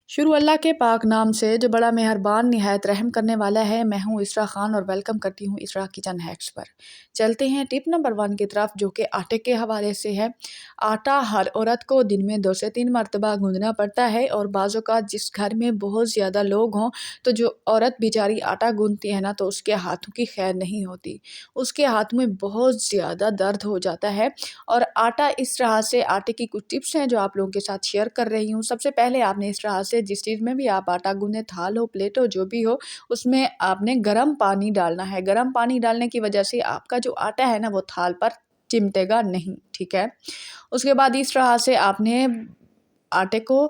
शुरू अल्लाह के पाक नाम से जो बड़ा मेहरबान निहायत रहम करने वाला है। मैं हूँ इसरा ख़ान और वेलकम करती हूँ इसरा किचन हैक्स पर। चलते हैं टिप नंबर 1 की तरफ, जो कि आटे के हवाले से है। आटा हर औरत को दिन में 2 से 3 मरतबा गूंदना पड़ता है और बाज़ औक़ात जिस घर में बहुत ज़्यादा लोग हों तो जो औरत बेचारी आटा गूंदती है ना, तो उसके हाथों की खैर नहीं होती। उसके हाथ में बहुत ज़्यादा दर्द हो जाता है। और आटा इस तरह से, आटे की कुछ टिप्स हैं जो आप लोगों के साथ शेयर कर रही हूँ। सबसे पहले आपने इस तरह से जिस चीज़ में भी आप आटा गूँधें, थाल हो, प्लेट हो, जो भी हो, उसमें आपने गर्म पानी डालना है। गर्म पानी डालने की वजह से आपका जो आटा है ना, वो थाल पर चिमटेगा नहीं, ठीक है। उसके बाद इस तरह से आपने आटे को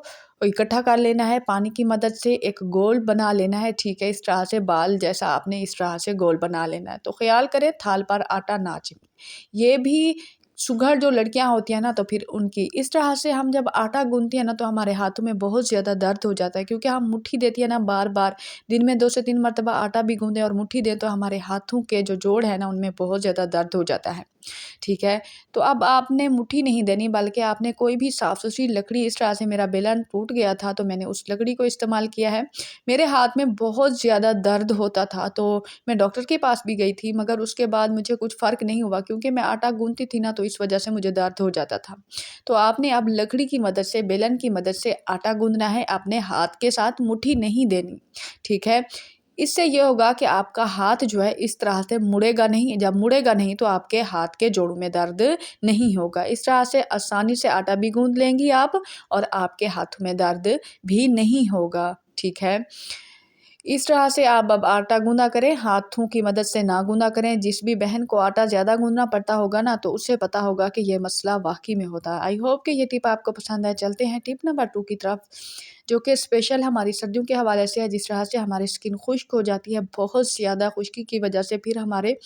इकट्ठा कर लेना है, पानी की मदद से एक गोल बना लेना है, ठीक है। इस तरह से बाल जैसा आपने इस तरह से गोल बना लेना है। तो ख़्याल करें थाल पर आटा ना चिपके। ये भी सुघड़ जो लड़कियां होती हैं ना, तो फिर उनकी इस तरह से हम जब आटा गूंथती हैं ना, तो हमारे हाथों में बहुत ज़्यादा दर्द हो जाता है, क्योंकि हम मुट्ठी देती है ना बार बार, दिन में 2 से 3 मरतबा आटा भी गूंदें और मुट्ठी दें, तो हमारे हाथों के जो जोड़ है ना, उनमें बहुत ज़्यादा दर्द हो जाता है, ठीक है। तो अब आपने मुट्ठी नहीं देनी, बल्कि आपने कोई भी साफ़ सुथरी लकड़ी, इस तरह से मेरा बेलन टूट गया था तो मैंने उस लकड़ी को इस्तेमाल किया है। मेरे हाथ में बहुत ज़्यादा दर्द होता था, तो मैं डॉक्टर के पास भी गई थी, मगर उसके बाद मुझे कुछ फ़र्क नहीं हुआ, क्योंकि मैं आटा गूंथती थी ना, तो इस वजह से मुझे दर्द हो जाता था। तो आपने अब लकड़ी की मदद से, बेलन की मदद से आटा गूंथना है, अपने हाथ के साथ मुट्ठी नहीं देनी, ठीक है। इससे ये होगा कि आपका हाथ जो है इस तरह से मुड़ेगा नहीं। जब मुड़ेगा नहीं तो आपके हाथ के जोड़ों में दर्द नहीं होगा। इस तरह से आसानी से आटा भी गूंथ लेंगी आप और आपके हाथों में दर्द भी नहीं होगा, ठीक है। इस तरह से आप अब आटा गूंदा करें, हाथों की मदद से ना गूंदा करें। जिस भी बहन को आटा ज़्यादा गूंदना पड़ता होगा ना, तो उसे पता होगा कि ये मसला वाक़ई में होता है। आई होप कि ये टिप आपको पसंद आए। चलते हैं टिप नंबर 2 की तरफ, जो कि स्पेशल हमारी सर्दियों के हवाले से है। जिस तरह से हमारी स्किन खुश्क हो जाती है, बहुत ज़्यादा खुश्की की वजह से फिर हमारे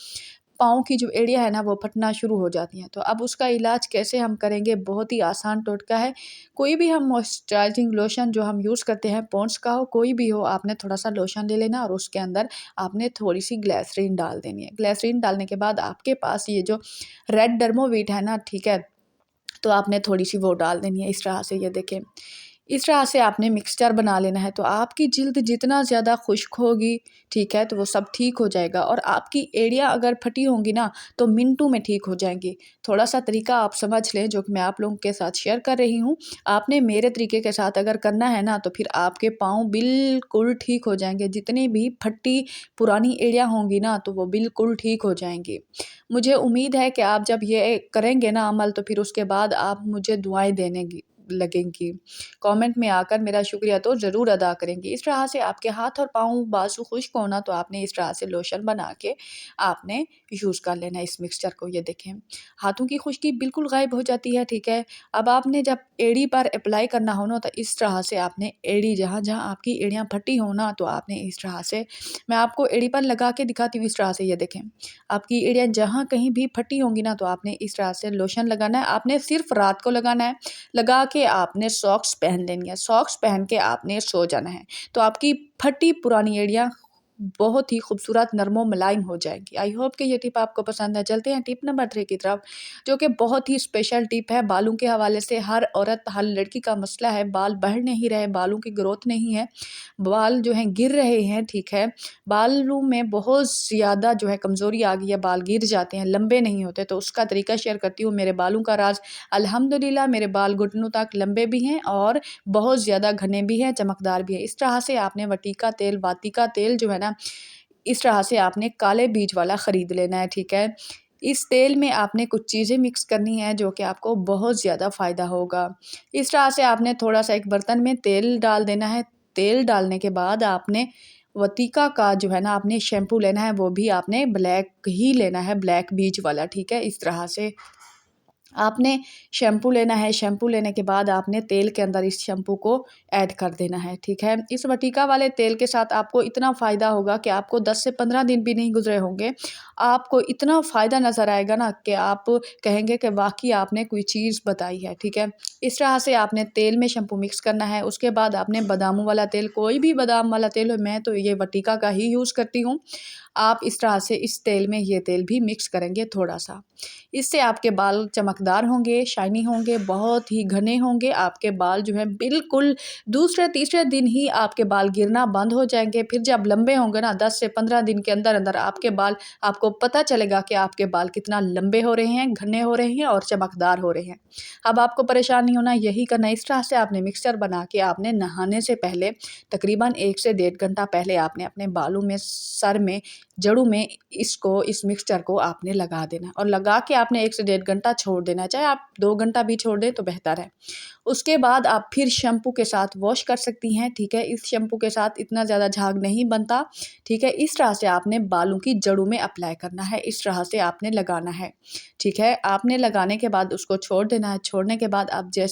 पाँव की जो एड़ियाँ है ना, वो फटना शुरू हो जाती हैं। तो अब उसका इलाज कैसे हम करेंगे? बहुत ही आसान टोटका है। कोई भी हम मॉइस्चराइजिंग लोशन जो हम यूज़ करते हैं, पॉन्ड्स का हो, कोई भी हो, आपने थोड़ा-सा लोशन ले लेना और उसके अंदर आपने थोड़ी-सी ग्लिसरीन डाल देनी है। ग्लिसरीन डालने के बाद आपके पास ये जो रेड डर्मोविट है ना, ठीक है, तो आपने थोड़ी-सी वो डाल देनी है। इस तरह से ये देखें, इस तरह से आपने मिक्सचर बना लेना है। तो आपकी जिल्द जितना ज़्यादा खुश्क होगी, ठीक है, तो वो सब ठीक हो जाएगा। और आपकी एड़ियाँ अगर फटी होंगी ना, तो मिनटों में ठीक हो जाएंगी। थोड़ा-सा तरीका आप समझ लें, जो कि मैं आप लोगों के साथ शेयर कर रही हूँ। आपने मेरे तरीके के साथ अगर करना है ना, तो फिर आपके पाँव बिल्कुल ठीक हो जाएँगे। जितनी भी फटी पुरानी एड़ियाँ होंगी ना, तो वो बिल्कुल ठीक हो जाएँगी। मुझे उम्मीद है कि आप जब ये करेंगे ना अमल, तो फिर उसके बाद आप मुझे दुआएँ देने गी लगेंगी। कमेंट में आकर मेरा शुक्रिया तो ज़रूर अदा करेंगी। इस तरह से आपके हाथ और पाँव बाजू खुश्क होना, तो आपने इस तरह से लोशन बना के आपने यूज़ कर लेना है इस मिक्सचर को। ये देखें, हाथों की खुश्की बिल्कुल गायब हो जाती है, ठीक है। अब आपने जब एड़ी पर अप्लाई करना हो ना, तो इस तरह से आपने एड़ी, जहाँ-जहाँ आपकी एड़ियाँ फटी हो ना, तो आपने इस तरह से, मैं आपको एड़ी पर लगा के दिखाती हूँ। इस तरह से ये देखें, आपकी एड़ियाँ जहाँ कहीं भी फटी होंगी ना, तो आपने इस तरह से लोशन लगाना है। आपने सिर्फ़ रात को लगाना है। लगा के आपने सॉक्स पहन लेनी है। सॉक्स पहन के आपने सो जाना है। तो आपकी फटी पुरानी एड़ियाँ बहुत ही खूबसूरत, नरम मुलायम हो जाएँगी। आई होप कि ये टिप आपको पसंद है। चलते हैं टिप नंबर 3 की तरफ, जो कि बहुत ही स्पेशल टिप है बालों के हवाले से। हर औरत, हर लड़की का मसला है, बाल बढ़ नहीं रहे, बालों की ग्रोथ नहीं है, बाल जो हैं गिर रहे हैं, ठीक है। बालों में बहुत ज़्यादा जो है कमज़ोरी आ गई है, बाल गिर जाते हैं, लंबे नहीं होते। तो उसका तरीका शेयर करती हूँ। मेरे बालों का राज, अल्हम्दुलिल्लाह मेरे बाल घुटनों तक लंबे भी हैं और बहुत ज़्यादा घने भी हैं, चमकदार भी हैं। इस तरह से आपने वटीका तेल, वाटिका तेल जो है ना, इस तरह से आपने काले बीज वाला ख़रीद लेना है, ठीक है। इस तेल में आपने कुछ चीज़ें मिक्स करनी है, जो कि आपको बहुत ज़्यादा फ़ायदा होगा। इस तरह से आपने थोड़ा-सा एक बर्तन में तेल डाल देना है। तेल डालने के बाद आपने वतीका का जो है ना, आपने शैम्पू लेना है, वो भी आपने ब्लैक ही लेना है, ब्लैक बीज वाला, ठीक है। इस तरह से आपने शैम्पू लेना है। शैम्पू लेने के बाद आपने तेल के अंदर इस शैम्पू को ऐड कर देना है, ठीक है। इस वटीका वाले तेल के साथ आपको इतना फ़ायदा होगा कि आपको 10 से 15 दिन भी नहीं गुज़रे होंगे, आपको इतना फ़ायदा नज़र आएगा ना कि आप कहेंगे कि वाक़ई आपने कोई चीज़ बताई है, ठीक है। इस तरह से आपने तेल में शैम्पू मिक्स करना है। उसके बाद आपने बादामों वाला तेल, कोई भी बादाम वाला तेल हो, मैं तो ये वटीका का ही यूज़ करती हूँ। आप इस तरह से इस तेल में ये तेल भी मिक्स करेंगे थोड़ा-सा। इससे आपके बाल चमकदार चमकदार होंगे, शाइनी होंगे, बहुत ही घने होंगे। आपके बाल जो हैं बिल्कुल दूसरे तीसरे दिन ही आपके बाल गिरना बंद हो जाएँगे। फिर जब लंबे होंगे ना 10 से 15 दिन के अंदर-अंदर आपके बाल, आपको पता चलेगा कि आपके बाल कितना लंबे हो रहे हैं, घने हो रहे हैं और चमकदार हो रहे हैं। अब आपको परेशान नहीं होना, यही करना है। इस तरह से आपने मिक्सचर बना के आपने नहाने से पहले तकरीबन 1 से डेढ़ घंटा पहले आपने अपने बालों में, सर में, जड़ों में इस मिक्सचर को आपने लगा देना और लगा के आपने 1 से डेढ़ घंटा छोड़ देना है। चाहे आप 2 घंटा भी छोड़ दें तो बेहतर है। उसके बाद आप फिर शैम्पू के साथ वॉश कर सकती हैं, ठीक है। इस शैम्पू के साथ इतना ज़्यादा झाग नहीं बनता, ठीक है। इस तरह से आपने बालों की जड़ों में अप्लाई करना है, इस तरह से आपने लगाना है, ठीक है। आपने लगाने के बाद उसको छोड़ देना है। छोड़ने के बाद आप जैसे